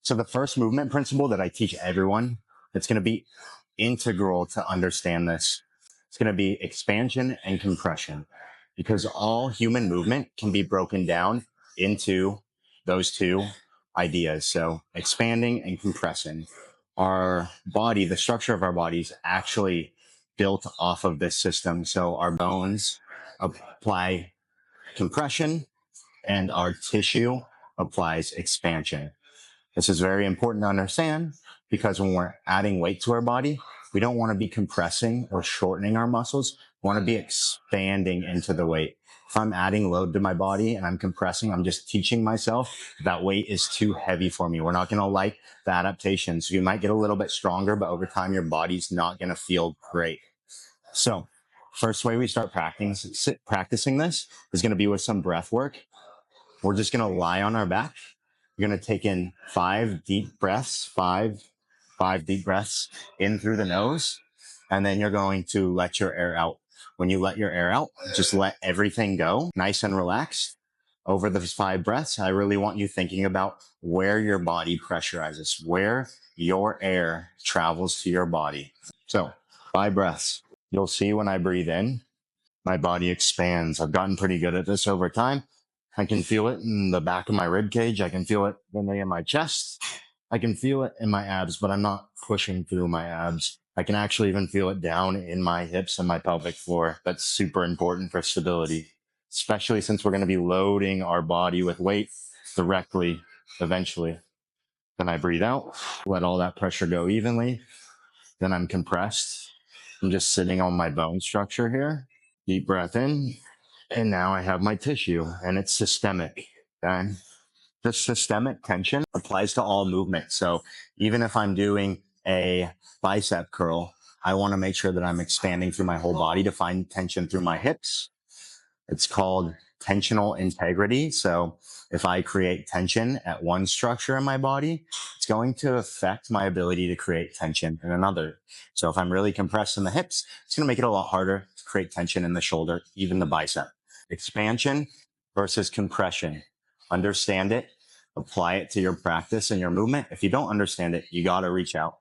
So the first movement principle that I teach everyone, it's going to be integral to understand this. It's going to be expansion and compression, because all human movement can be broken down into those two ideas. So expanding and compressing. Our body, the structure of our body is actually built off of this system. So our bones apply compression and our tissue applies expansion. This is very important to understand because when we're adding weight to our body, we don't want to be compressing or shortening our muscles. We want to be expanding into the weight. If I'm adding load to my body and I'm compressing, I'm just teaching myself that weight is too heavy for me. We're not going to like the adaptation. So you might get a little bit stronger, but over time, your body's not going to feel great. So first way we start practicing this is going to be with some breath work. We're just going to lie on our back. You're going to take in five deep breaths in through the nose. And then you're going to let your air out. When you let your air out, just let everything go nice and relaxed. Over those 5 breaths, I really want you thinking about where your body pressurizes, where your air travels to your body. So 5 breaths. You'll see when I breathe in, my body expands. I've gotten pretty good at this over time. I can feel it in the back of my rib cage. I can feel it in my chest. I can feel it in my abs, but I'm not pushing through my abs. I can actually even feel it down in my hips and my pelvic floor. That's super important for stability, especially since we're going to be loading our body with weight directly eventually. Then I breathe out, let all that pressure go evenly. Then I'm compressed. I'm just sitting on my bone structure here. Deep breath in. And now I have my tissue and it's systemic. Okay? The systemic tension applies to all movement. So even if I'm doing a bicep curl, I want to make sure that I'm expanding through my whole body to find tension through my hips. It's called tensional integrity. So if I create tension at one structure in my body, it's going to affect my ability to create tension in another. So if I'm really compressed in the hips, it's going to make it a lot harder to create tension in the shoulder, even the bicep. Expansion versus compression. Understand it, apply it to your practice and your movement. If you don't understand it, you got to reach out.